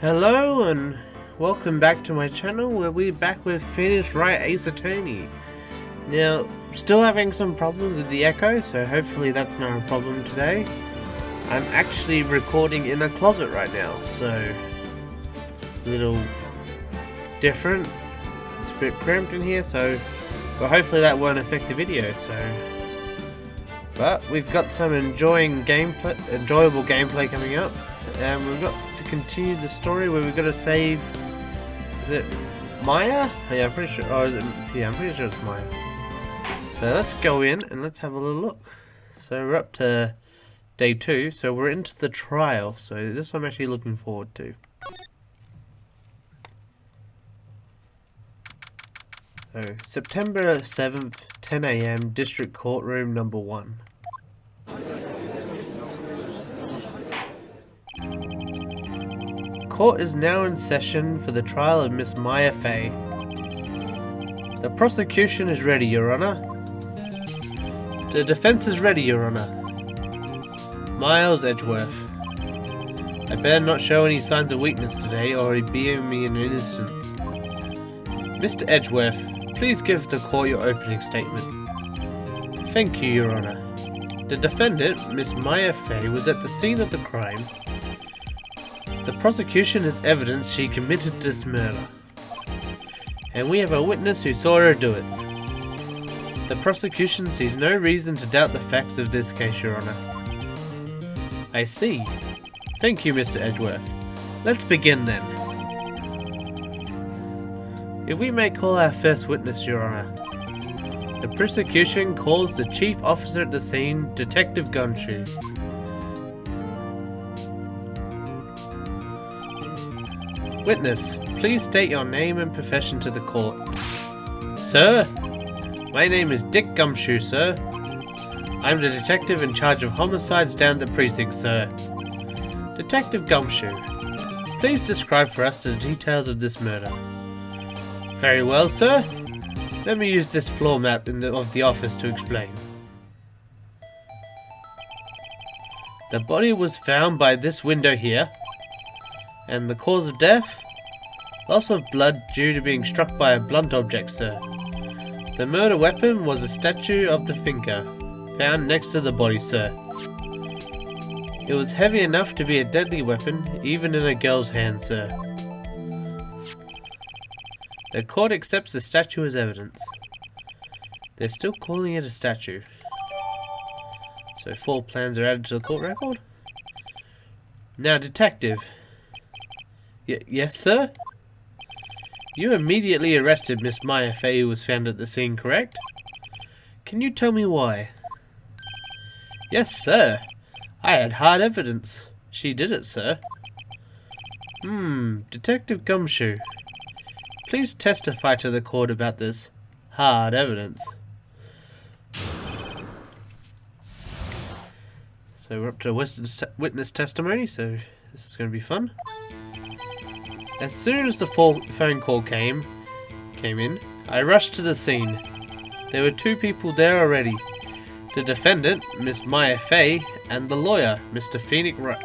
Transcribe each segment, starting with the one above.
Hello and welcome back to my channel where we're back with finished Wright Ace Attorney. Now, still having some problems with the echo, so hopefully that's not a problem today. I'm actually recording in a closet right now, so a little different. It's a bit cramped in here, so but hopefully that won't affect the video. But we've got some enjoyable gameplay coming up, and we've got to continue the story where we've got to save. Is it Maya? Yeah, I'm pretty sure. Oh, I'm pretty sure it's Maya. So let's go in and let's have a little look. So we're up to day 2, so we're into the trial. So this I'm actually looking forward to. So September 7th, 10 AM, District Courtroom number 1. Court is now in session for the trial of Miss Maya Fay. The prosecution is ready, Your Honor. The defense is ready, Your Honor. Miles Edgeworth. I better not show any signs of weakness today, or he'd be me in an instant. Mr. Edgeworth, please give the court your opening statement. Thank you, Your Honor. The defendant, Miss Maya Fay, was at the scene of the crime. The prosecution has evidence she committed this murder, and we have a witness who saw her do it. The prosecution sees no reason to doubt the facts of this case, Your Honor. I see. Thank you, Mr. Edgeworth. Let's begin then. If we may call our first witness, Your Honor. The prosecution calls the chief officer at the scene, Detective Gumshoe. Witness, please state your name and profession to the court. Sir, my name is Dick Gumshoe, sir. I'm the detective in charge of homicides down the precinct, sir. Detective Gumshoe, please describe for us the details of this murder. Very well, sir. Let me use this floor map of the office to explain. The body was found by this window here. And the cause of death? Loss of blood due to being struck by a blunt object, sir. The murder weapon was a statue of the thinker, found next to the body, sir. It was heavy enough to be a deadly weapon, even in a girl's hand, sir. The court accepts the statue as evidence. They're still calling it a statue. So 4 plans are added to the court record? Now, detective. Yes, sir? You immediately arrested Miss Maya Fay, who was found at the scene, correct? Can you tell me why? Yes, sir. I had hard evidence. She did it, sir. Detective Gumshoe. Please testify to the court about this hard evidence. So we're up to witness testimony, so this is going to be fun. As soon as the phone call came in, I rushed to the scene. There were 2 people there already. The defendant, Miss Maya Fay, and the lawyer, Mr. Wright.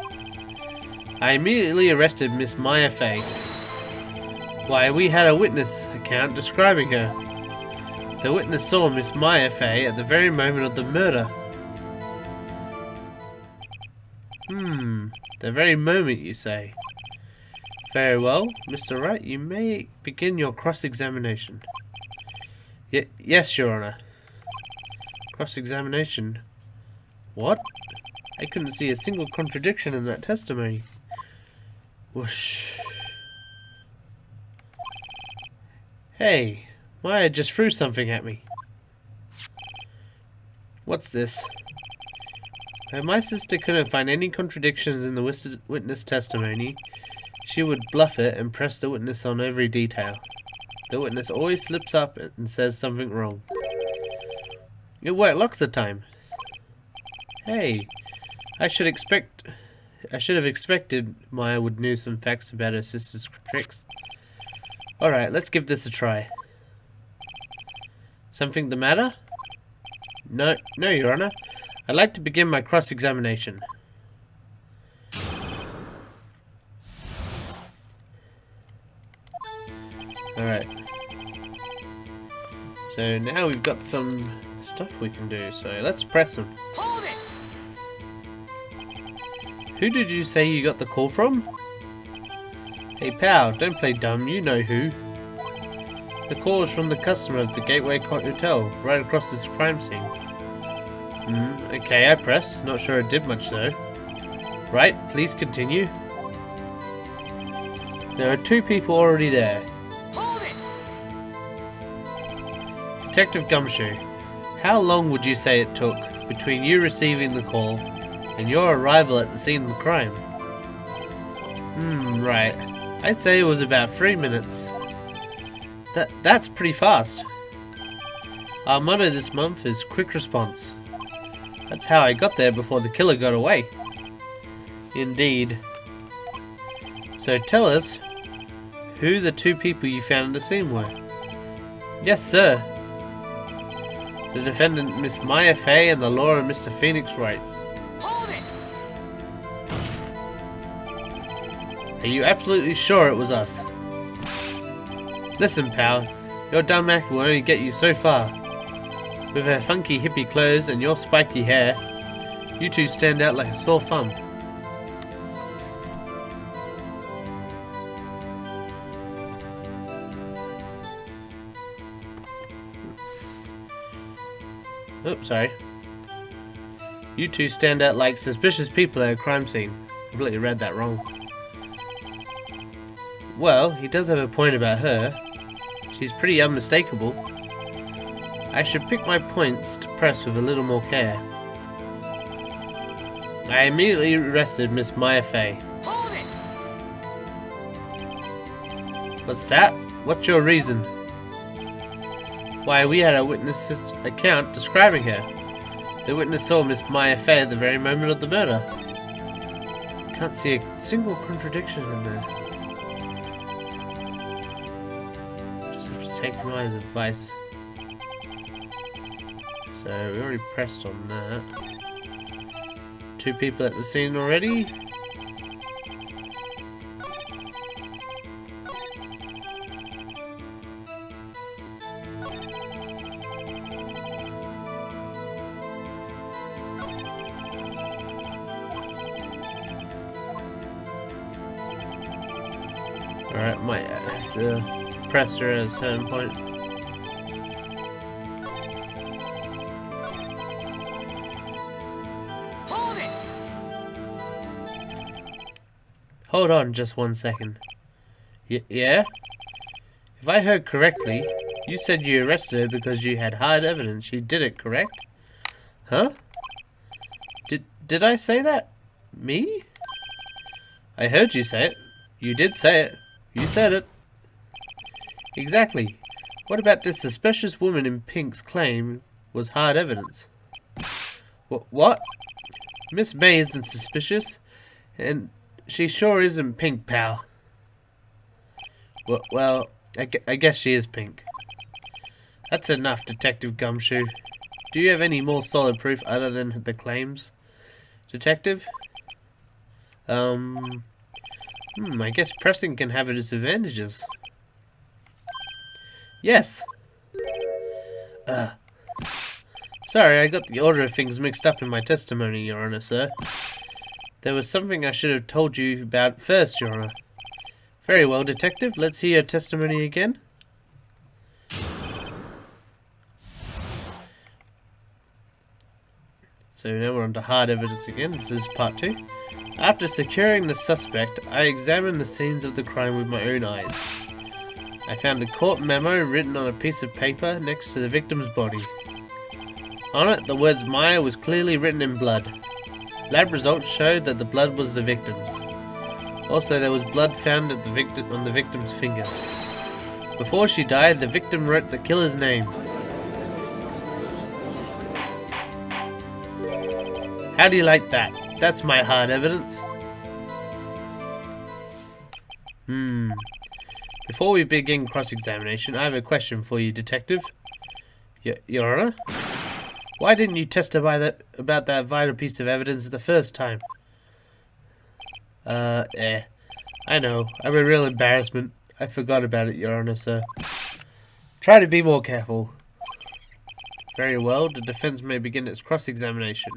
I immediately arrested Miss Maya Fay. Why, we had a witness account describing her. The witness saw Miss Maya Fay at the very moment of the murder. The very moment, you say? Very well, Mr. Wright, you may begin your cross-examination. Yes, Your Honor. Cross-examination? What? I couldn't see a single contradiction in that testimony. Whoosh. Hey, Maya just threw something at me. What's this? My sister couldn't find any contradictions in the witness testimony. She would bluff it and press the witness on every detail. The witness always slips up and says something wrong. It worked lots of time. Hey, I should have expected Maya would know some facts about her sister's tricks. Alright, let's give this a try. Something the matter? No, Your Honor. I'd like to begin my cross-examination. Alright. So now we've got some stuff we can do, so let's press them. Hold it! Who did you say you got the call from? Hey pal, don't play dumb, you know who. The call was from the customer of the Gateway Hotel, right across this crime scene. Okay, I pressed. Not sure it did much though. Right, please continue. There are 2 people already there. Hold it! Detective Gumshoe, how long would you say it took between you receiving the call and your arrival at the scene of the crime? Right. I'd say it was about 3 minutes. That's pretty fast. Our motto this month is quick response. That's how I got there before the killer got away. Indeed. So tell us who the 2 people you found in the scene were. Yes, sir. The defendant, Miss Maya Fey, and the lawyer, Mr. Phoenix Wright. Hold it! Are you absolutely sure it was us? Listen, pal, your dumb act will only get you so far. With her funky hippie clothes and your spiky hair, you 2 stand out like a sore thumb. Oops, sorry. You 2 stand out like suspicious people at a crime scene. Completely read that wrong. Well, he does have a point about her. She's pretty unmistakable. I should pick my points to press with a little more care. I immediately arrested Miss Maya Fey. Hold it! What's that? What's your reason? Why, we had a witness's account describing her. The witness saw Miss Maya Fey at the very moment of the murder. Can't see a single contradiction in there. Just have to take Maya's advice. So we already pressed on that. 2 people at the scene already. Alright, might have to press her at a certain point. Hold it! Hold on just 1 second. Yeah? If I heard correctly, you said you arrested her because you had hard evidence she did it, correct? Huh? Did I say that? Me? I heard you say it. You did say it. You said it. Exactly. What about this suspicious woman in pink's claim was hard evidence? What? Miss May isn't suspicious, and she sure isn't pink, pal. Well, I guess she is pink. That's enough, Detective Gumshoe. Do you have any more solid proof other than the claims, Detective? I guess pressing can have its advantages. Yes. Sorry, I got the order of things mixed up in my testimony, Your Honor, sir. There was something I should have told you about first, Your Honor. Very well, Detective. Let's hear your testimony again. So now we're on to hard evidence again. This is part 2. After securing the suspect, I examined the scenes of the crime with my own eyes. I found a court memo written on a piece of paper next to the victim's body. On it, the words Maya was clearly written in blood. Lab results showed that the blood was the victim's. Also, there was blood found at on the victim's finger. Before she died, the victim wrote the killer's name. How do you like that? That's my hard evidence. Before we begin cross-examination, I have a question for you, Detective. Your Honor? Why didn't you testify about that vital piece of evidence the first time? I know. I'm a real embarrassment. I forgot about it, Your Honor, sir. Try to be more careful. Very well, the defense may begin its cross-examination.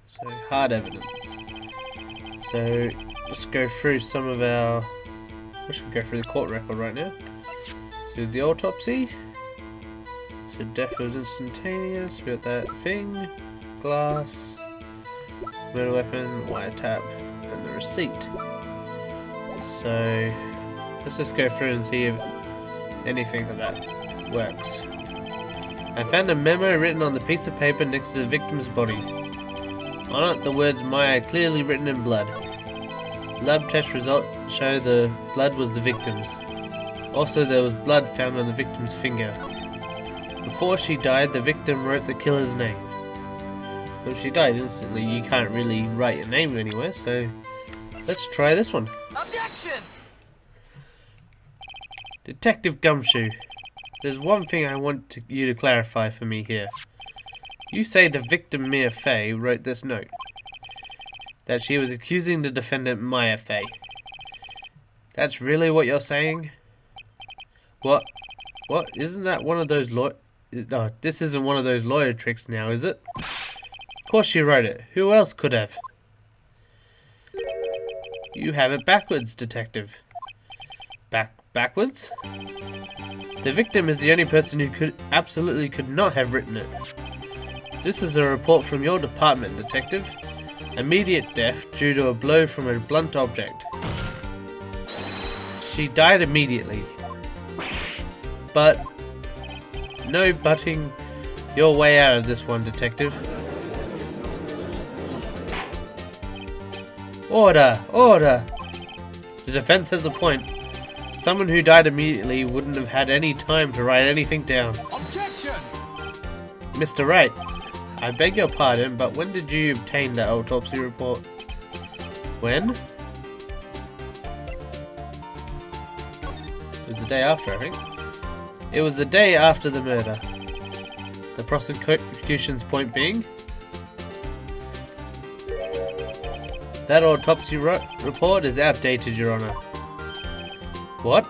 So, hard evidence. So, let's go through some of our... We should go through the court record right now. So, the autopsy. So, death was instantaneous. We got that thing. Glass. Murder weapon. Wiretap. And the receipt. So, let's just go through and see if anything of that works. I found a memo written on the piece of paper next to the victim's body. On it, the words Maya clearly written in blood. Lab test results show the blood was the victim's. Also, there was blood found on the victim's finger. Before she died, the victim wrote the killer's name. Well, if she died instantly, you can't really write your name anywhere, so let's try this one. Objection! Detective Gumshoe, there's one thing I want you to clarify for me here. You say the victim Mia Fey wrote this note. That she was accusing the defendant Maya Fey. That's really what you're saying? What? Isn't that one of those No, this isn't one of those lawyer tricks now, is it? Of course she wrote it. Who else could have? You have it backwards, detective. Backwards? The victim is the only person who absolutely could not have written it. This is a report from your department, detective. Immediate death due to a blow from a blunt object. She died immediately. But no butting your way out of this one, detective. Order! Order! The defense has a point. Someone who died immediately wouldn't have had any time to write anything down. Objection! Mr. Wright, I beg your pardon, but when did you obtain that autopsy report? When? It was the day after, I think. It was the day after the murder. The prosecution's point being? That autopsy report is outdated, Your Honor. What?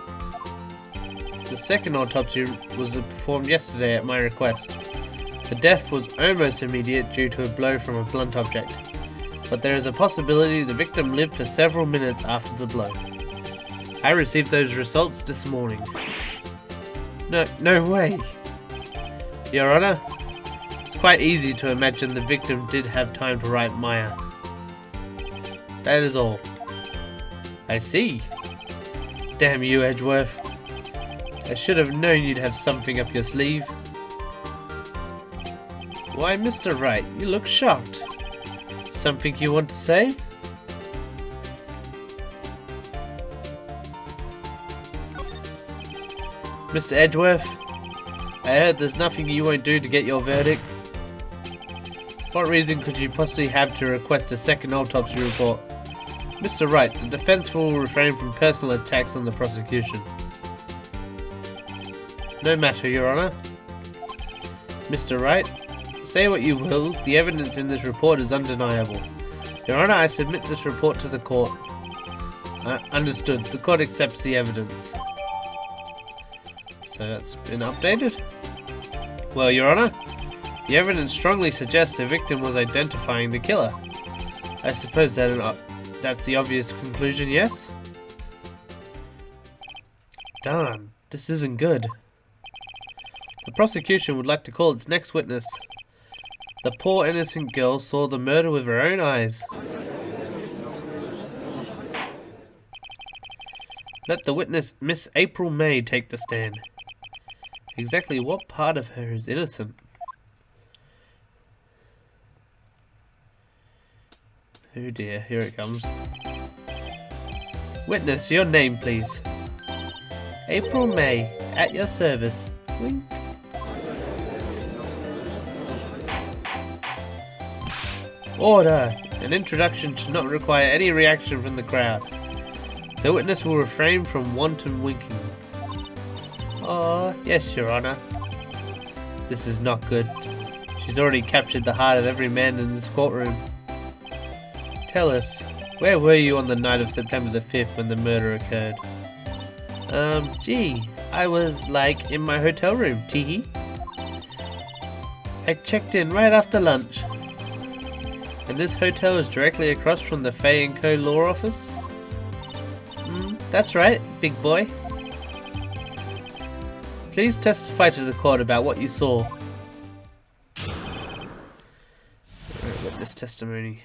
The second autopsy was performed yesterday at my request. The death was almost immediate due to a blow from a blunt object, but there is a possibility the victim lived for several minutes after the blow. I received those results this morning. No way. Your Honor, it's quite easy to imagine the victim did have time to write Maya. That is all. I see. Damn you, Edgeworth. I should have known you'd have something up your sleeve. Why, Mr. Wright, you look shocked. Something you want to say? Mr. Edgeworth, I heard there's nothing you won't do to get your verdict. What reason could you possibly have to request a second autopsy report? Mr. Wright, the defense will refrain from personal attacks on the prosecution. No matter, Your Honor. Mr. Wright, say what you will, the evidence in this report is undeniable. Your Honor, I submit this report to the court. Understood. The court accepts the evidence. So that's been updated. Well, Your Honor, the evidence strongly suggests the victim was identifying the killer. I suppose that's the obvious conclusion, yes? Darn, this isn't good. The prosecution would like to call its next witness. The poor innocent girl saw the murder with her own eyes. Let the witness, Miss April May, take the stand. Exactly what part of her is innocent? Oh dear, here it comes. Witness, your name, please. April May, at your service. Wink. Order! An introduction should not require any reaction from the crowd. The witness will refrain from wanton winking. Oh, yes, Your Honor. This is not good. She's already captured the heart of every man in this courtroom. Tell us, Where were you on the night of September the 5th when the murder occurred? Gee, I was like in my hotel room, teehee. I checked in right after lunch. And this hotel is directly across from the Fay & Co. law office? That's right, big boy. Please testify to the court about what you saw. Alright, witness testimony.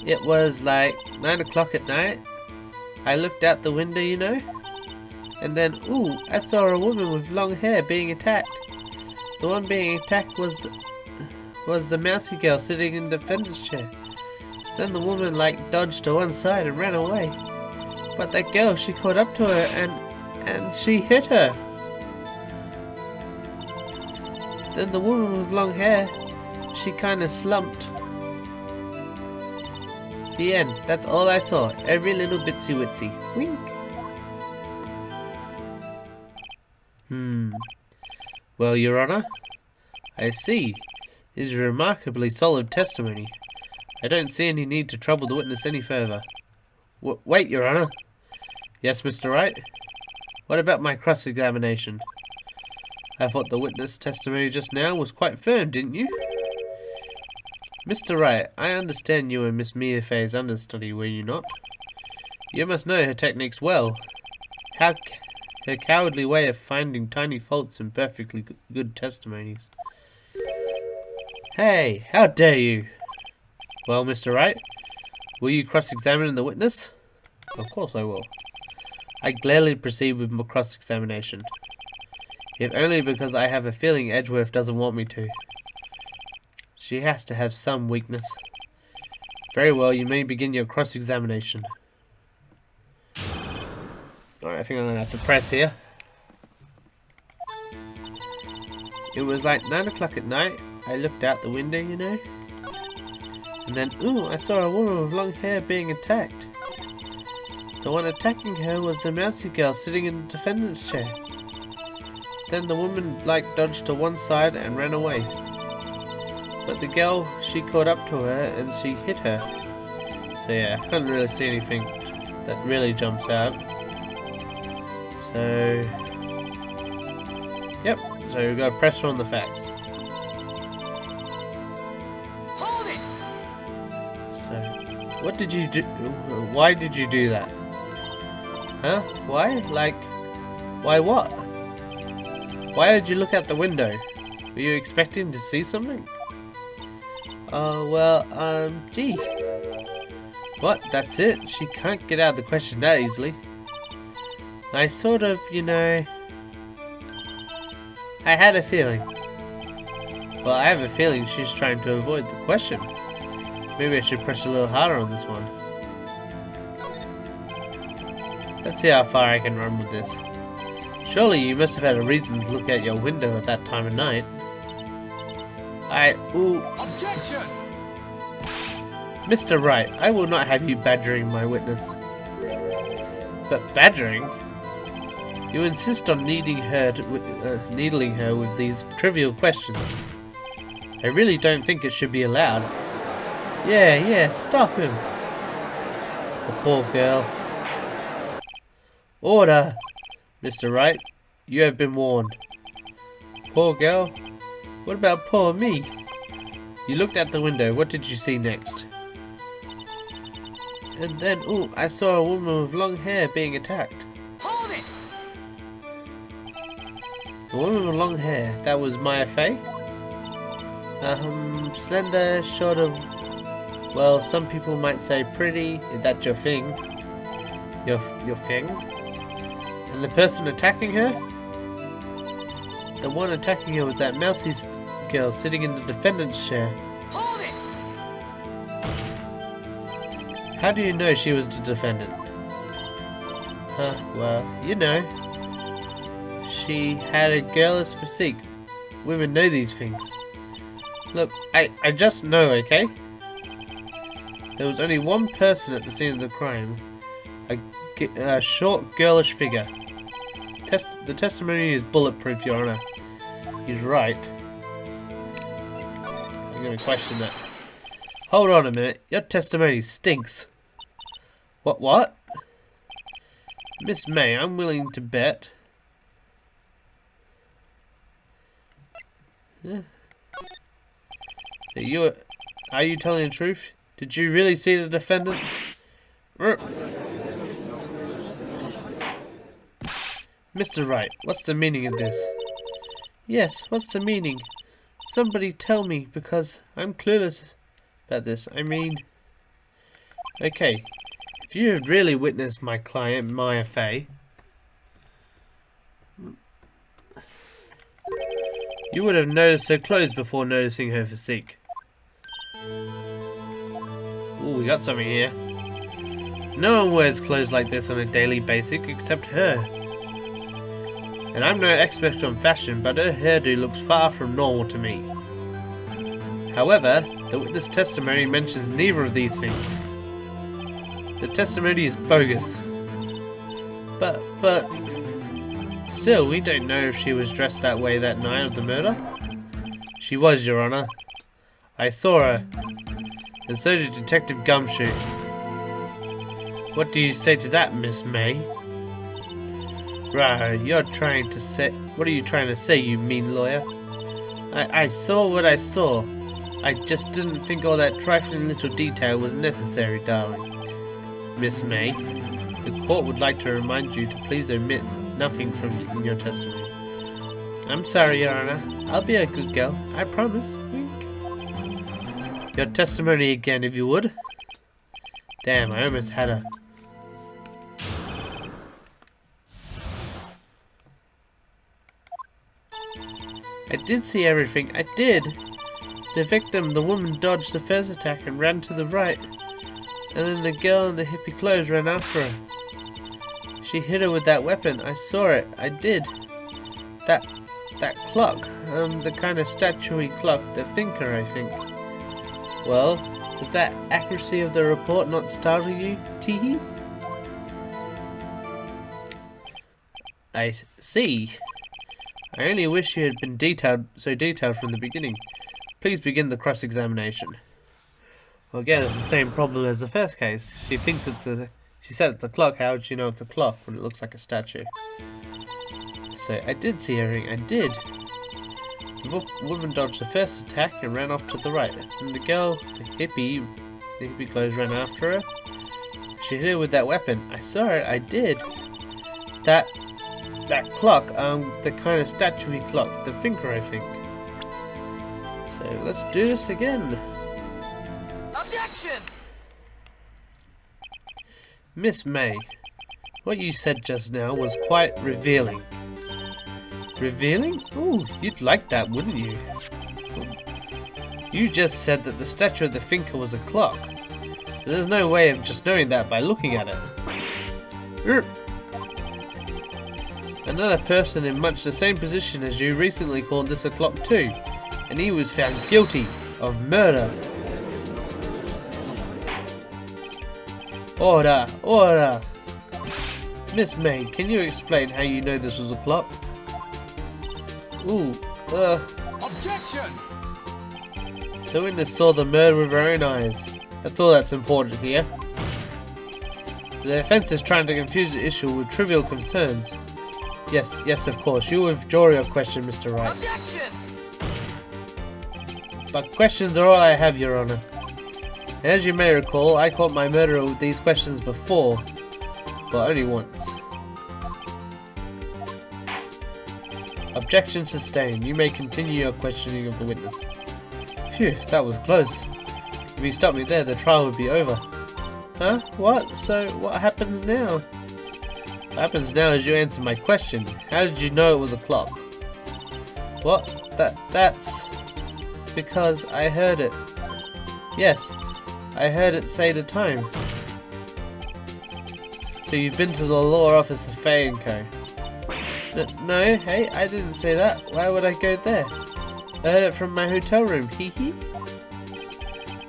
It was like 9 o'clock at night. I looked out the window, you know. And then, ooh, I saw a woman with long hair being attacked. The one being attacked was the mousy girl sitting in the defendant's chair. Then the woman like dodged to one side and ran away. But that girl, she caught up to her and she hit her. Then the woman with long hair, she kinda slumped. The end. That's all I saw. Every little bitsy witsy. Wink. Well, Your Honor, I see. It is remarkably solid testimony. I don't see any need to trouble the witness any further. Wait, Your Honor. Yes, Mr. Wright? What about my cross-examination? I thought the witness testimony just now was quite firm, didn't you? Mr. Wright, I understand you were Miss Mia Fey's understudy, were you not? You must know her techniques well. Her cowardly way of finding tiny faults in perfectly good testimonies. Hey, how dare you! Well, Mr. Wright, will you cross-examine the witness? Of course I will. I gladly proceed with my cross-examination. If only because I have a feeling Edgeworth doesn't want me to. She has to have some weakness. Very well, you may begin your cross-examination. Alright, I think I'm going to have to press here. It was like 9 o'clock at night. I looked out the window, you know. And then, ooh, I saw a woman with long hair being attacked. The one attacking her was the mousy girl sitting in the defendant's chair. Then the woman, like, dodged to one side and ran away. But the girl, she caught up to her and she hit her. So yeah, I couldn't really see anything that really jumps out. So, yep, so we've got to press on the facts. Hold it! So, what did you do? Why did you do that? Huh? Why? Like, why what? Why did you look out the window? Were you expecting to see something? Gee. What? That's it? She can't get out of the question that easily. I sort of, you know... I had a feeling. Well, I have a feeling she's trying to avoid the question. Maybe I should press a little harder on this one. Let's see how far I can run with this. Surely you must have had a reason to look out your window at that time of night. Objection! Mr. Wright, I will not have you badgering my witness. But badgering? You insist on needling her with these trivial questions. I really don't think it should be allowed. Yeah, stop him. The poor girl. Order! Mr. Wright, you have been warned. Poor girl? What about poor me? You looked out the window. What did you see next? And then, ooh, I saw a woman with long hair being attacked. Hold it! The woman with long hair, that was Maya Fey? Slender, sort of, well, some people might say pretty. Is that your thing? Your thing? And the person attacking her? The one attacking her was that mousy girl sitting in the defendant's chair. Hold it! How do you know she was the defendant? Well, you know. She had a girlish physique. Women know these things. Look, I just know, okay? There was only one person at the scene of the crime. A short, girlish figure. The testimony is bulletproof, Your Honor. He's right. I'm going to question that. Hold on a minute. Your testimony stinks. What? Miss May, I'm willing to bet. Yeah. Are you telling the truth? Did you really see the defendant? Mr. Wright, what's the meaning of this? Yes, what's the meaning? Somebody tell me, because I'm clueless about this. I mean... Okay, if you had really witnessed my client, Maya Fey, you would have noticed her clothes before noticing her physique. Ooh, we got something here. No one wears clothes like this on a daily basis except her. And I'm no expert on fashion, but her hairdo looks far from normal to me. However, the witness testimony mentions neither of these things. The testimony is bogus. But... Still, we don't know if she was dressed that way that night of the murder. She was, Your Honor. I saw her. And so did Detective Gumshoe. What do you say to that, Miss May? Right, you're trying to say... What are you trying to say, you mean lawyer? I saw what I saw. I just didn't think all that trifling little detail was necessary, darling. Miss May, the court would like to remind you to please omit nothing from your testimony. I'm sorry, Your Honor. I'll be a good girl. I promise. Wink. Your testimony again, if you would. Damn, I almost had her. I did see everything. I did. The victim, the woman, dodged the first attack and ran to the right. And then the girl in the hippie clothes ran after her. She hit her with that weapon. I saw it. I did. That clock. The kind of statuary clock. The thinker, I think. Well, does that accuracy of the report not startle you, Teehee? I see. I only wish you had been so detailed from the beginning. Please begin the cross-examination. Well, again, it's the same problem as the first case. She thinks it's a... She said it's a clock. How would she know it's a clock when it looks like a statue? So, I did see everything. I did. The woman dodged the first attack and ran off to the right. And the girl, the hippie clothes, ran after her. She hit her with that weapon. I saw it. I did. That clock, the kind of statuary clock, the thinker, I think. So let's do this again. Objection! Miss May, what you said just now was quite revealing. Revealing? Ooh, you'd like that, wouldn't you? You just said that the statue of the thinker was a clock. There's no way of just knowing that by looking at it. Another person in much the same position as you recently called this a clock too, and he was found guilty of murder. Order! Order! Miss May, can you explain how you know this was a clock? Objection! The witness saw the murder with her own eyes. That's all that's important here. The defense is trying to confuse the issue with trivial concerns. Yes, of course. You withdraw your question, Mr. Wright. Objection! But questions are all I have, Your Honor. And as you may recall, I caught my murderer with these questions before, but only once. Objection sustained. You may continue your questioning of the witness. Phew, that was close. If you stopped me there, the trial would be over. Huh? What? So, what happens now? What happens now is you answer my question. How did you know it was a clock? What? That's... because I heard it. Yes, I heard it say the time. So you've been to the law office of Fay & Co. No, hey, I didn't say that. Why would I go there? I heard it from my hotel room, hee hee.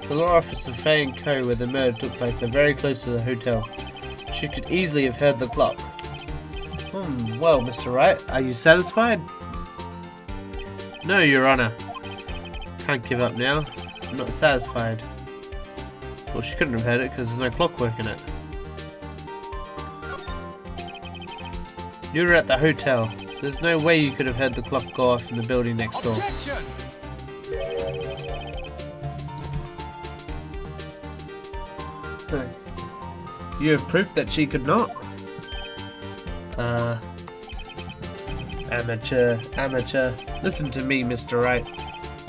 The law office of Fay & Co. where the murder took place are very close to the hotel. She could easily have heard the clock. Well, Mr. Wright, are you satisfied? No, Your Honor. Can't give up now. I'm not satisfied. Well, she couldn't have heard it because there's no clockwork in it. You were at the hotel. There's no way you could have heard the clock go off in the building next door. Objection! You have proof that she could not? Amateur. Listen to me, Mr. Wright.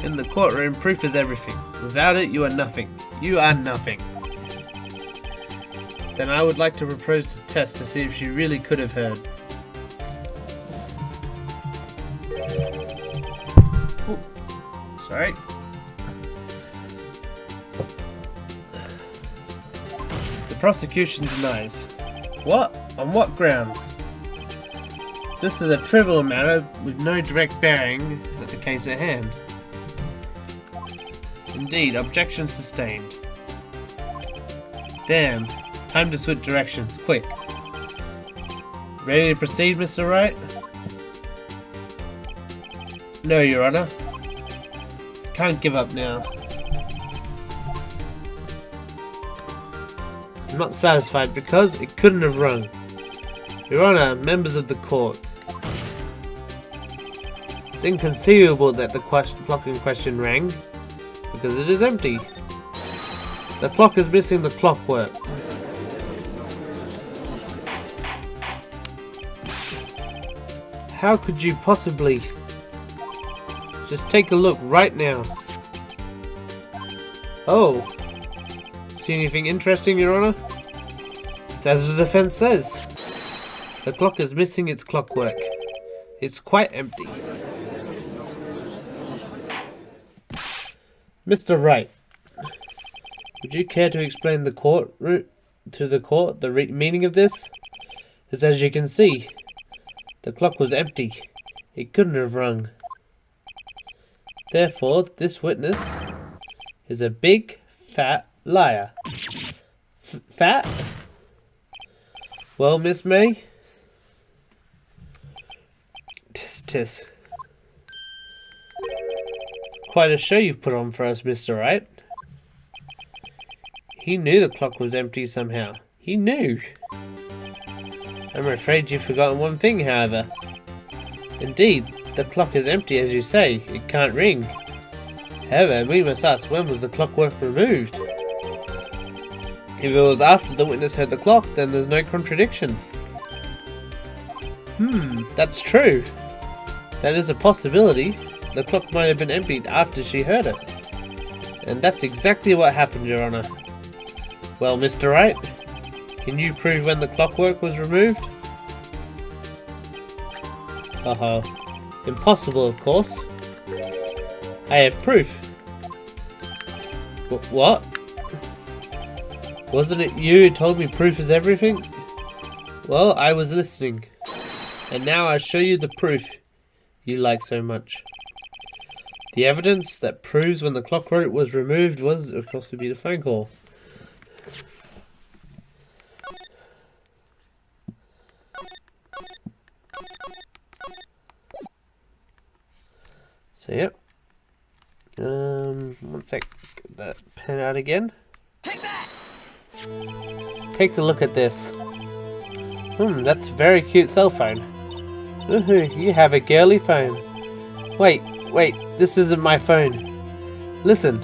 In the courtroom, proof is everything. Without it, you are nothing. You are nothing. Then I would like to propose a test to see if she really could have heard. Ooh. Sorry. The prosecution denies. What? On what grounds? This is a trivial matter with no direct bearing on the case at hand. Indeed, objection sustained. Damn. Time to switch directions, quick. Ready to proceed, Mr. Wright? No, Your Honor. Can't give up now. I'm not satisfied because it couldn't have rung. Your Honor, members of the court. It's inconceivable that the clock in question rang, because it is empty. The clock is missing the clockwork. How could you possibly? Just take a look right now. Oh. See anything interesting, Your Honor? It's as the defense says. The clock is missing its clockwork. It's quite empty. Mr. Wright, would you care to explain the meaning of this? Because as you can see, the clock was empty. It couldn't have rung. Therefore, this witness is a big, fat liar. Fat? Well, Miss May? Tis. Quite a show you've put on for us, Mr. Wright. He knew the clock was empty somehow. He knew. I'm afraid you've forgotten one thing, however. Indeed, the clock is empty as you say. It can't ring. However, we must ask, when was the clockwork removed? If it was after the witness heard the clock, then there's no contradiction. That's true. That is a possibility. The clock might have been emptied after she heard it. And that's exactly what happened, Your Honor. Well, Mr. Wright, can you prove when the clockwork was removed? Impossible, of course. I have proof. What? Wasn't it you who told me proof is everything? Well, I was listening. And now I'll show you the proof you like so much. The evidence that proves when the clockwork was removed was, of course, would be the phone call. So, yep. One sec. Get that pen out again. Take that! Take a look at this. That's a very cute cell phone. You have a girly phone. Wait, this isn't my phone. Listen.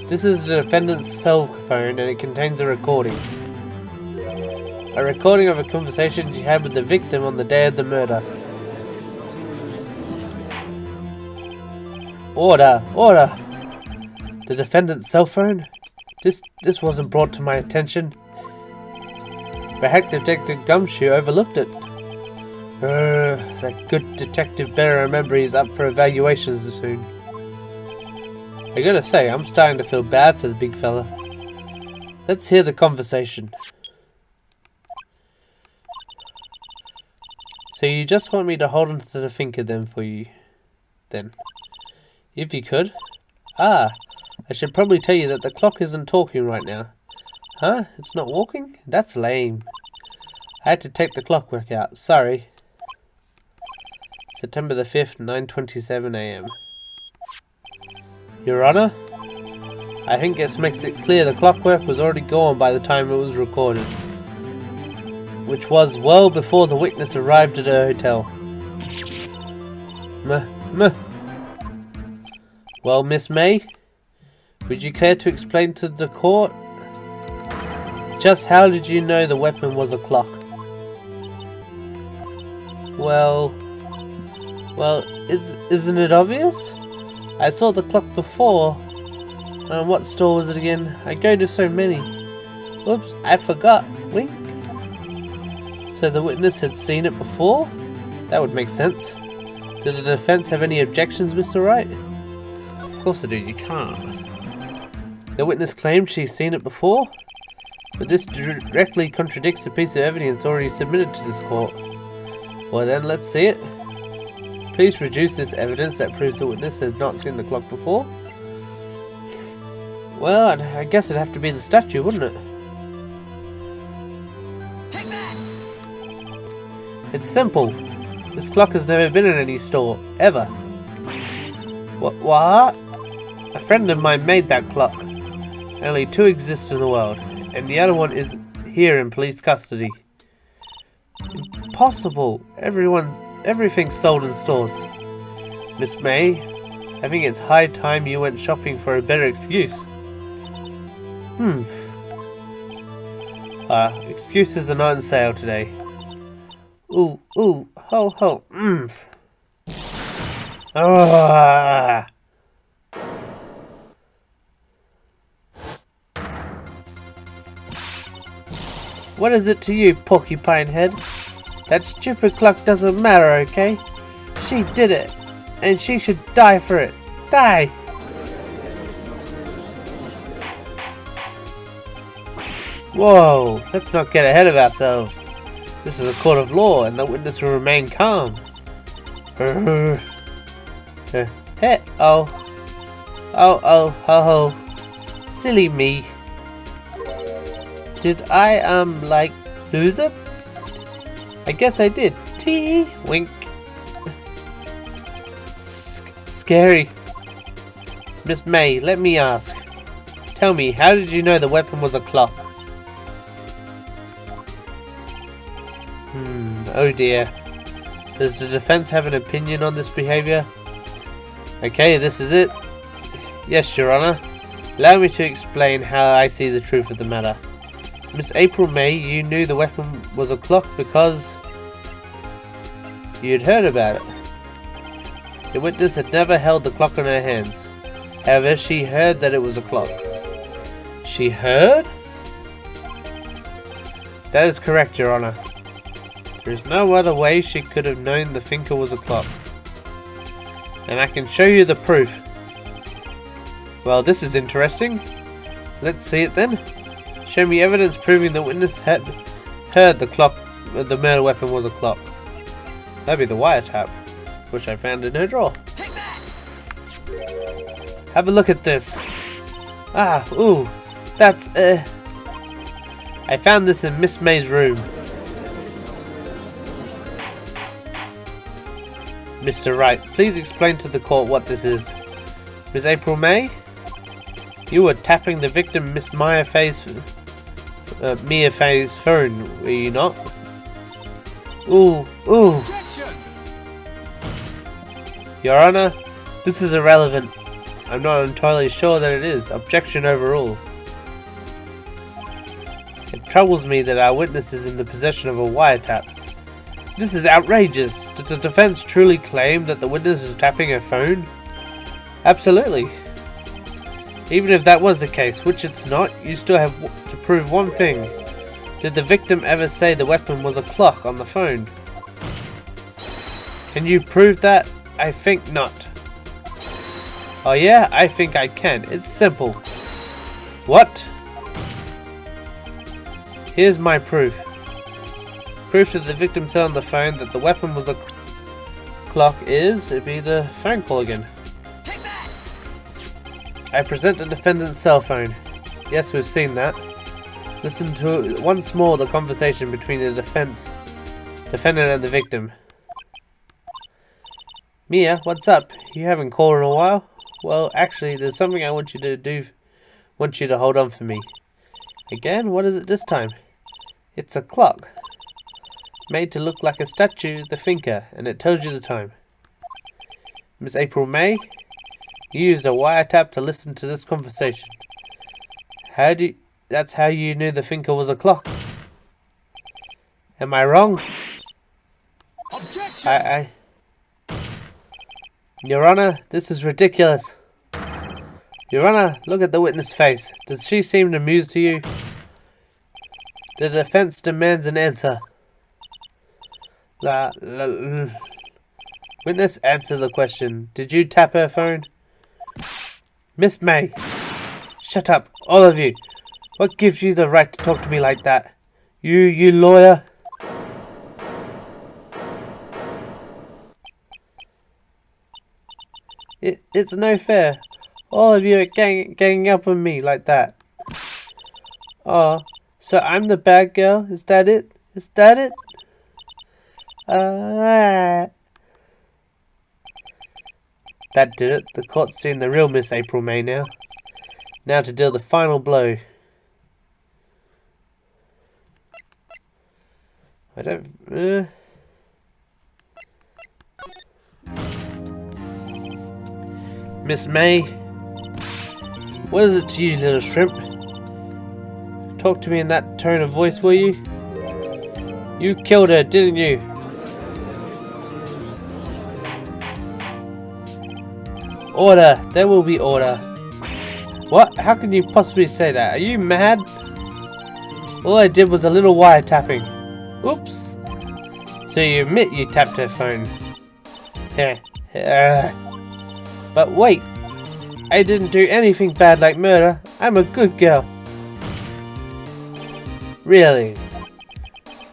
This is the defendant's cell phone and it contains a recording. A recording of a conversation she had with the victim on the day of the murder. Order! The defendant's cell phone? This wasn't brought to my attention. Perhaps Detective Gumshoe overlooked it. That good detective better remember he's up for evaluations soon. I gotta say, I'm starting to feel bad for the big fella. Let's hear the conversation. So you just want me to hold on to the thinker then for you? Then. If you could. I should probably tell you that the clock isn't talking right now. Huh? It's not walking? That's lame. I had to take the clockwork out. Sorry. September the 5th, 9:27 AM. Your Honor, I think this makes it clear the clockwork was already gone by the time it was recorded, which was well before the witness arrived at her hotel. Well, Miss May, would you care to explain to the court just how did you know the weapon was a clock? Well, isn't it obvious? I saw the clock before. What store was it again? I go to so many. Oops, I forgot. Wink. So the witness had seen it before? That would make sense. Did the defense have any objections, Mr. Wright? Of course I do, you can't. The witness claimed she's seen it before? But this directly contradicts a piece of evidence already submitted to this court. Well then, let's see it. Please produce this evidence that proves the witness has not seen the clock before. Well, I guess it'd have to be the statue, wouldn't it? Take that! It's simple. This clock has never been in any store, ever. What? A friend of mine made that clock. Only two exist in the world, and the other one is here in police custody. Impossible. Everything's sold in stores. Miss May, I think it's high time you went shopping for a better excuse. Excuses are not on sale today. Ooh, ho, Ah! What is it to you, porcupine head? That stupid clock doesn't matter, okay? She did it, and she should die for it. Die! Whoa, let's not get ahead of ourselves. This is a court of law, and the witness will remain calm. Hey, oh, silly me. Did I, like, lose it? I guess I did. Tee, wink. Scary. Miss May, let me ask. Tell me, how did you know the weapon was a clock? Oh dear. Does the defense have an opinion on this behavior? Okay, this is it. Yes, Your Honor. Allow me to explain how I see the truth of the matter. Miss April May, you knew the weapon was a clock because you'd heard about it. The witness had never held the clock in her hands. However, she heard that it was a clock. She heard? That is correct, Your Honor. There's no other way she could have known the thinker was a clock. And I can show you the proof. Well, this is interesting. Let's see it then. Show me evidence proving the witness had heard the murder weapon was a clock. That'd be the wiretap, which I found in her drawer. Take that! Have a look at this. That's I found this in Miss May's room. Mr. Wright, please explain to the court what this is. Miss April May? You were tapping the victim Miss Mia Fay's phone, were you not? Ooh. Objection! Your Honor, this is irrelevant. I'm not entirely sure that it is. Objection overruled. It troubles me that our witness is in the possession of a wiretap. This is outrageous. Did the defense truly claim that the witness is tapping her phone? Absolutely. Even if that was the case, which it's not, you still have to prove one thing. Did the victim ever say the weapon was a clock on the phone? Can you prove that? I think not. Oh yeah, I think I can. It's simple. What? Here's my proof. Proof that the victim said on the phone that the weapon was a clock is, it'd be the phone call again. Take that! I present the defendant's cell phone. Yes, we've seen that. Listen to once more the conversation between the defendant and the victim. Mia, what's up? You haven't called in a while? Well, actually, there's something I want you to do want you to hold on for me. Again? What is it this time? It's a clock. Made to look like a statue, the thinker, and it tells you the time. Miss April May, you used a wiretap to listen to this conversation. That's how you knew the thinker was a clock. Am I wrong? Objection! Your Honor, this is ridiculous. Your Honor, look at the witness' face. Does she seem amused to you? The defense demands an answer. Witness, answer the question. Did you tap her phone? Miss May. Shut up, all of you. What gives you the right to talk to me like that? You lawyer. It's no fair. All of you are ganging up on me like that. Oh, so I'm the bad girl? Is that it? Is that it? That did it. The court's seen the real Miss April May now. Now to deal the final blow. I don't... Miss May, what is it to you, little shrimp? Talk to me in that tone of voice, will you? You killed her, didn't you? Order! There will be order. What? How can you possibly say that? Are you mad? All I did was a little wiretapping. Oops! So you admit you tapped her phone? But wait! I didn't do anything bad like murder. I'm a good girl. Really?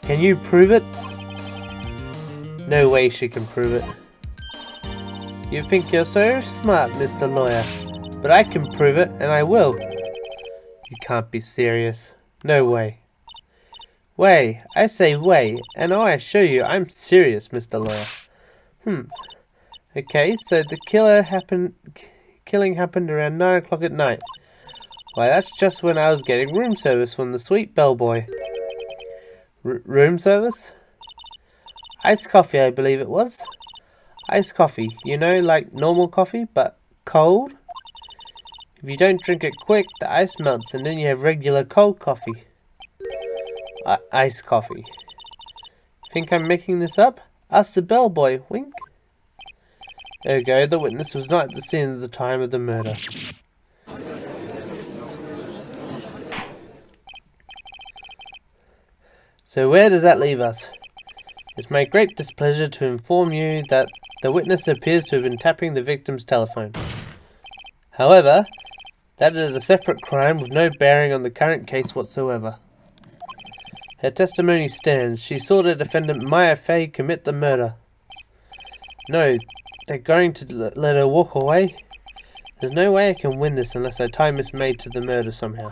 Can you prove it? No way she can prove it. You think you're so smart, Mr. Lawyer. But I can prove it, and I will. You can't be serious. No way. Way. I say way, and I assure you I'm serious, Mr. Lawyer. Okay, so the killing happened around 9 o'clock at night. Why, that's just when I was getting room service from the sweet bellboy. Room service? Iced coffee, I believe it was. Iced coffee, you know, like normal coffee, but cold? If you don't drink it quick, the ice melts and then you have regular cold coffee. Iced coffee. Think I'm making this up? Ask the bellboy, wink. Ergo, the witness was not at the scene at the time of the murder. So where does that leave us? It's my great displeasure to inform you that the witness appears to have been tapping the victim's telephone. However, that is a separate crime with no bearing on the current case whatsoever. Her testimony stands. She saw the defendant Maya Fey commit the murder. No, they're going to let her walk away? There's no way I can win this unless I tie Miss May to the murder somehow.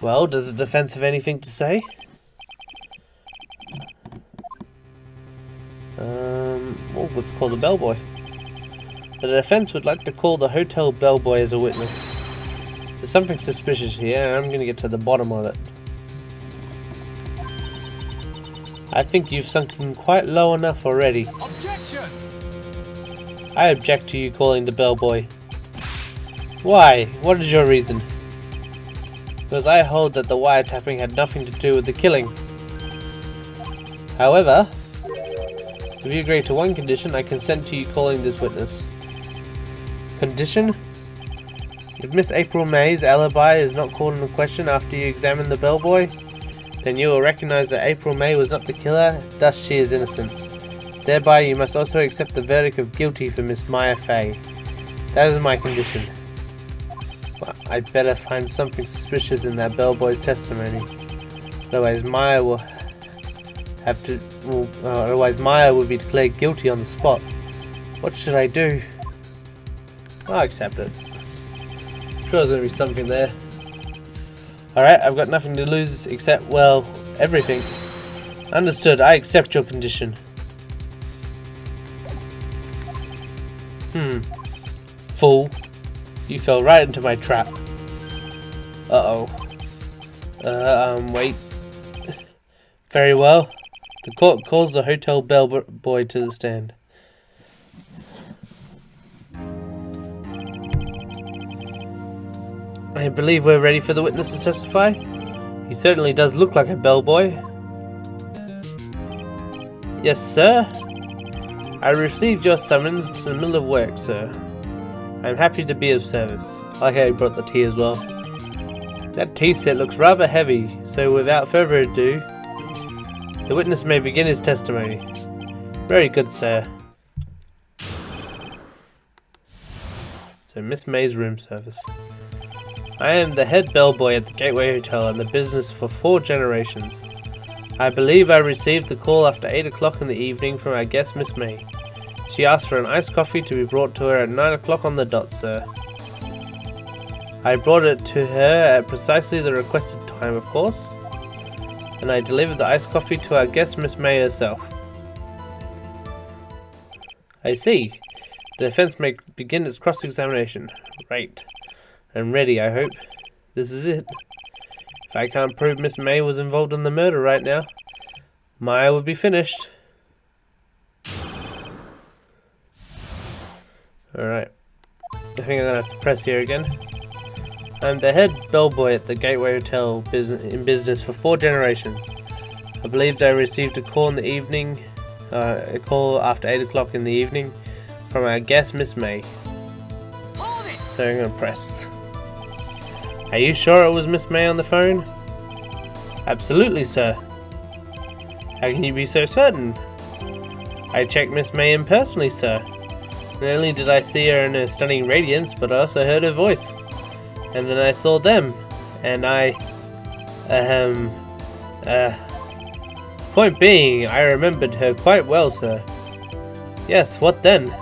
Well, does the defense have anything to say? Well, let's call the bellboy. The defense would like to call the hotel bellboy as a witness. There's something suspicious here, and I'm going to get to the bottom of it. I think you've sunken quite low enough already. Objection! I object to you calling the bellboy. Why? What is your reason? Because I hold that the wiretapping had nothing to do with the killing. However, if you agree to one condition, I consent to you calling this witness. Condition? If Miss April May's alibi is not called into question after you examine the bellboy, then you will recognize that April May was not the killer, thus she is innocent. Thereby you must also accept the verdict of guilty for Miss Maya Fey. That is my condition. Well, I'd better find something suspicious in that bellboy's testimony. Otherwise Maya will have to... otherwise Maya will be declared guilty on the spot. What should I do? I'll accept it. I'm sure there's going to be something there. Alright, I've got nothing to lose except, well, everything. Understood, I accept your condition. Fool. You fell right into my trap. Uh-oh. Wait. Very well. The court calls the hotel bellboy to the stand. I believe we're ready for the witness to testify. He certainly does look like a bellboy. Yes, sir. I received your summons to the middle of work, sir. I'm happy to be of service. I like how you brought the tea as well. That tea set looks rather heavy, so without further ado, the witness may begin his testimony. Very good, sir. So, Miss May's room service. I am the head bellboy at the Gateway Hotel and the business for 4 generations. I believe I received the call after 8 o'clock in the evening from our guest Miss May. She asked for an iced coffee to be brought to her at 9 o'clock on the dot, sir. I brought it to her at precisely the requested time, of course, and I delivered the iced coffee to our guest Miss May herself. I see. The defense may begin its cross-examination. Right. I'm ready, I hope. This is it. If I can't prove Miss May was involved in the murder right now, Maya would be finished. Alright. I think I'm gonna have to press here again. I'm the head bellboy at the Gateway Hotel in business for 4 generations. I believe I received a call in the evening, a call after 8 o'clock in the evening from our guest Miss May. So I'm gonna press. Are you sure it was Miss May on the phone? Absolutely, sir. How can you be so certain? I checked Miss May in personally, sir. Not only did I see her in her stunning radiance, but I also heard her voice. And then I saw them. And point being, I remembered her quite well, sir. Yes, what then?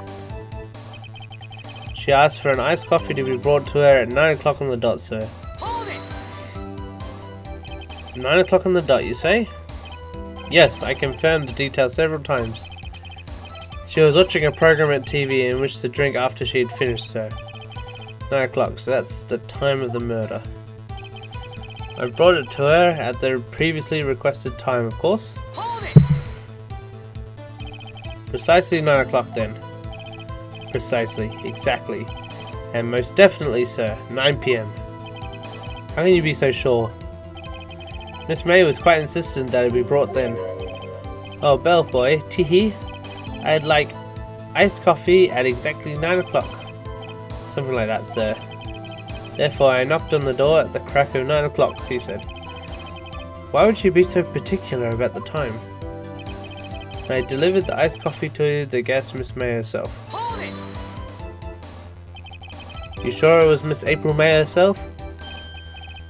She asked for an iced coffee to be brought to her at 9 o'clock on the dot, sir. Hold it! 9 o'clock on the dot, you say? Yes, I confirmed the details several times. She was watching a program at TV and wished to drink after she had finished, sir. 9 o'clock, so that's the time of the murder. I brought it to her at the previously requested time, of course. Hold it! Precisely 9 o'clock then. Precisely, exactly. And most definitely, sir, 9 PM. How can you be so sure? Miss May was quite insistent that it be brought then. Oh, bellboy, teehee. I'd like iced coffee at exactly 9 o'clock. Something like that, sir. Therefore, I knocked on the door at the crack of 9 o'clock, he said. Why would she be so particular about the time? I delivered the iced coffee to the guest Miss May herself. Hold it! You sure it was Miss April May herself?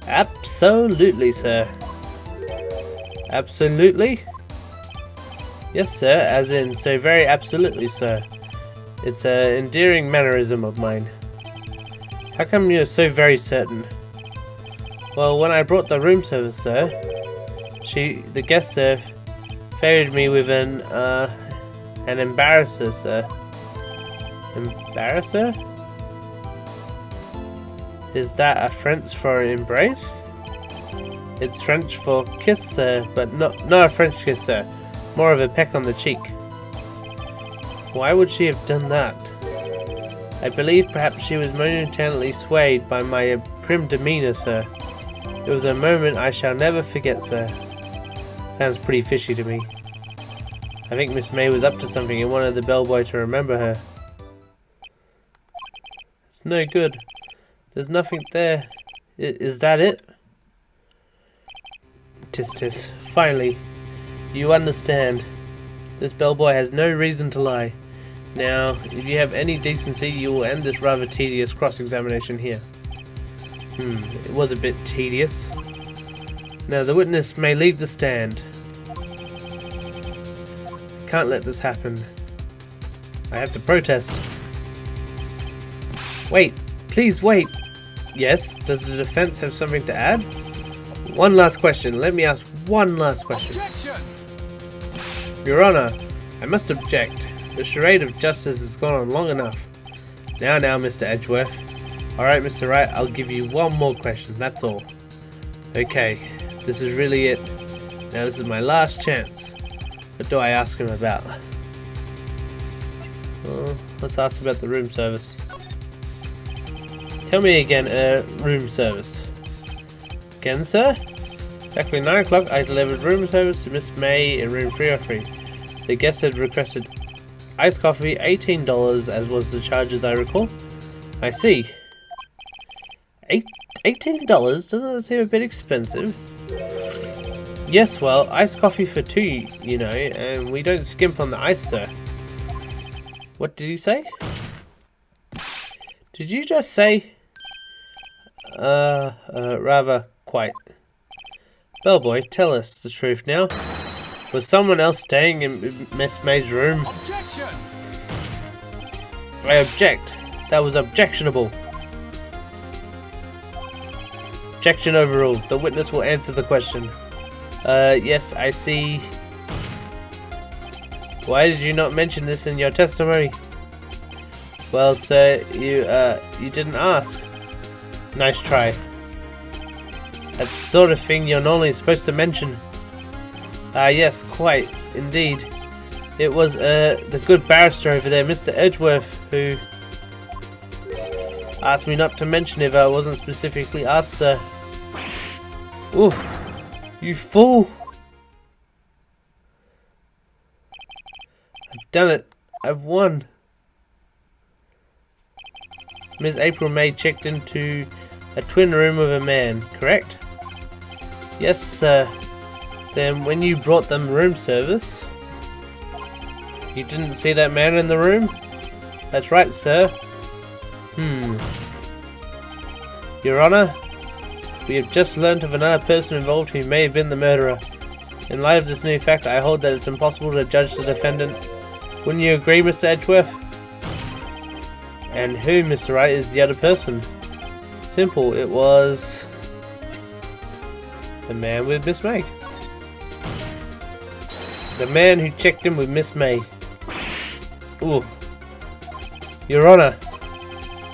Absolutely, sir. Absolutely? Yes, sir, as in, so very absolutely, sir. It's an endearing mannerism of mine. How come you're so very certain? Well, when I brought the room service, sir, the guest, sir, favored me with an embarrasser, sir. Embarrasser? Is that a French for embrace? It's French for kiss, sir, but not a French kiss, sir. More of a peck on the cheek. Why would she have done that? I believe perhaps she was momentarily swayed by my prim demeanour, sir. It was a moment I shall never forget, sir. Sounds pretty fishy to me. I think Miss May was up to something and wanted the bellboy to remember her. It's no good. There's nothing there. Is that it? Tis. Finally. You understand. This bellboy has no reason to lie. Now, if you have any decency, you will end this rather tedious cross-examination here. It was a bit tedious. Now, the witness may leave the stand. Can't let this happen. I have to protest. Wait! Please wait! Yes, does the defense have something to add? One last question. Let me ask one last question. Objection! Your Honor, I must object. The charade of justice has gone on long enough. Now, Mr. Edgeworth. Alright, Mr. Wright, I'll give you one more question, that's all. Okay, this is really it. Now this is my last chance. What do I ask him about? Well, let's ask about the room service. Tell me again, room service. Again, sir? Exactly 9 o'clock, I delivered room service to Miss May in room 303. The guest had requested iced coffee, $18, as was the charge as I recall. I see. $18? Doesn't that seem a bit expensive? Yes, well, iced coffee for 2, you know, and we don't skimp on the ice, sir. What did you say? Did you just say? Rather quite. Bellboy, tell us the truth now. Was someone else staying in Miss May's room? Objection! I object. That was objectionable. Objection overruled. The witness will answer the question. Yes, I see. Why did you not mention this in your testimony? Well, sir, you didn't ask. Nice try. That's the sort of thing you're normally supposed to mention. Yes, quite, indeed. It was, the good barrister over there, Mr. Edgeworth, who asked me not to mention if I wasn't specifically asked, sir. Oof. You fool! I've done it. I've won. Miss April May checked into a twin room with a man, correct? Yes, sir. Then when you brought them room service, you didn't see that man in the room? That's right, sir. Your Honor, we have just learnt of another person involved who may have been the murderer. In light of this new fact, I hold that it's impossible to judge the defendant. Wouldn't you agree, Mr. Edgeworth? And who, Mr. Wright, is the other person? Simple, it was the man with Miss May. The man who checked in with Miss May. Ooh. Your Honor,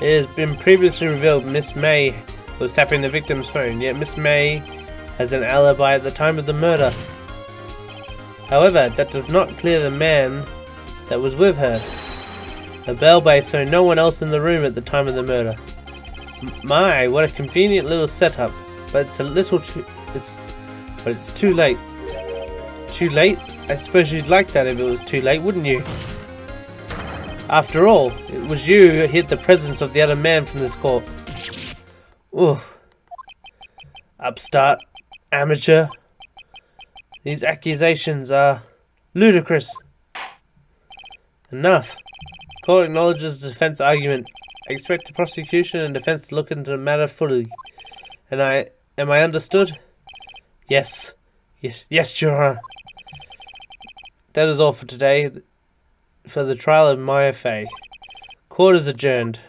it has been previously revealed Miss May was tapping the victim's phone, yet Miss May has an alibi at the time of the murder. However, that does not clear the man that was with her. The bellboy saw no one else in the room at the time of the murder. My, what a convenient little setup, but it's a little too... But it's too late. Too late? I suppose you'd like that if it was too late, wouldn't you? After all, it was you who hid the presence of the other man from this court. Ooh. Upstart. Amateur. These accusations are ludicrous. Enough. Court acknowledges the defense argument. I expect the prosecution and defense to look into the matter fully. And am I understood? Yes. Yes, Your Honor. That is all for today, for the trial of Maya Fey. Court is adjourned.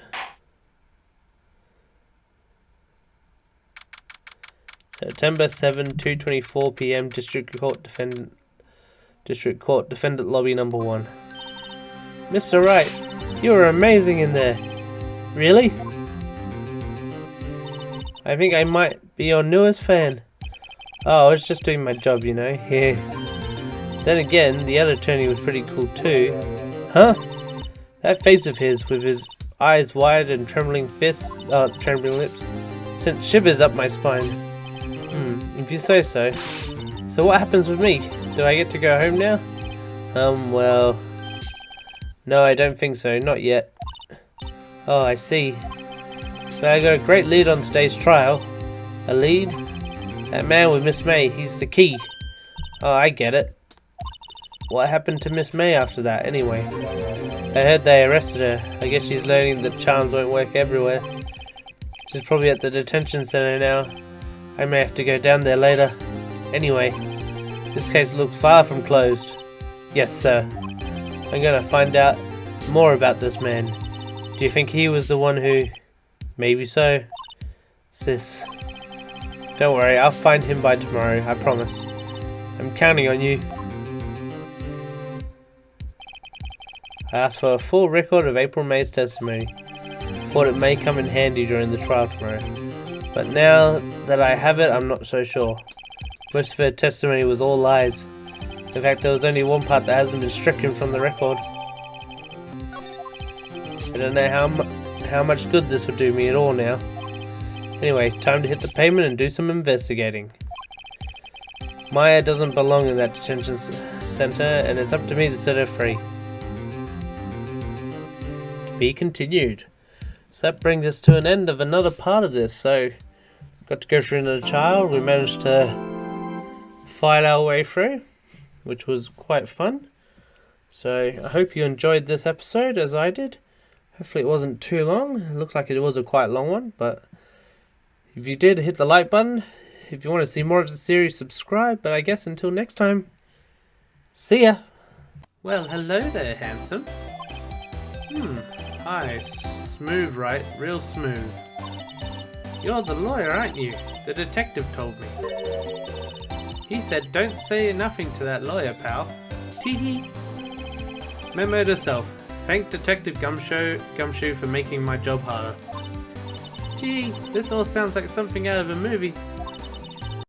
September 7, 2:24 p.m. District Court Defendant Lobby Number 1. Mr. Wright, you were amazing in there. Really? I think I might be your newest fan. Oh, I was just doing my job, you know. Yeah. Then again, the other attorney was pretty cool too. Huh? That face of his, with his eyes wide and trembling lips, sent shivers up my spine. If you say so. So what happens with me? Do I get to go home now? Well... No, I don't think so. Not yet. Oh, I see. So I got a great lead on today's trial. A lead? That man with Miss May, he's the key. Oh, I get it. What happened to Miss May after that, anyway? I heard they arrested her. I guess she's learning that charms won't work everywhere. She's probably at the detention center now. I may have to go down there later. Anyway, this case looks far from closed. Yes, sir. I'm gonna find out more about this man. Do you think he was the one who... Maybe so. Sis. Don't worry, I'll find him by tomorrow, I promise. I'm counting on you. I asked for a full record of April May's testimony. thought it may come in handy during the trial tomorrow. But now that I have it, I'm not so sure. Most of her testimony was all lies. In fact, there was only one part that hasn't been stricken from the record. I don't know how much good this would do me at all now. Anyway, time to hit the pavement and do some investigating. Maya doesn't belong in that detention center, and it's up to me to set her free. To be continued. So that brings us to an end of another part of this. So, got to go through another trial. We managed to fight our way through, which was quite fun. So, I hope you enjoyed this episode as I did. Hopefully it wasn't too long. It looks like it was a quite long one, but if you did, hit the like button. If you want to see more of the series, subscribe. But I guess until next time, see ya! Well, hello there, handsome. Hi, smooth, right? Real smooth. You're the lawyer, aren't you? The detective told me. He said don't say nothing to that lawyer, pal. Tee-hee. Memo to self. Thank Detective Gumshoe for making my job harder. Gee, this all sounds like something out of a movie.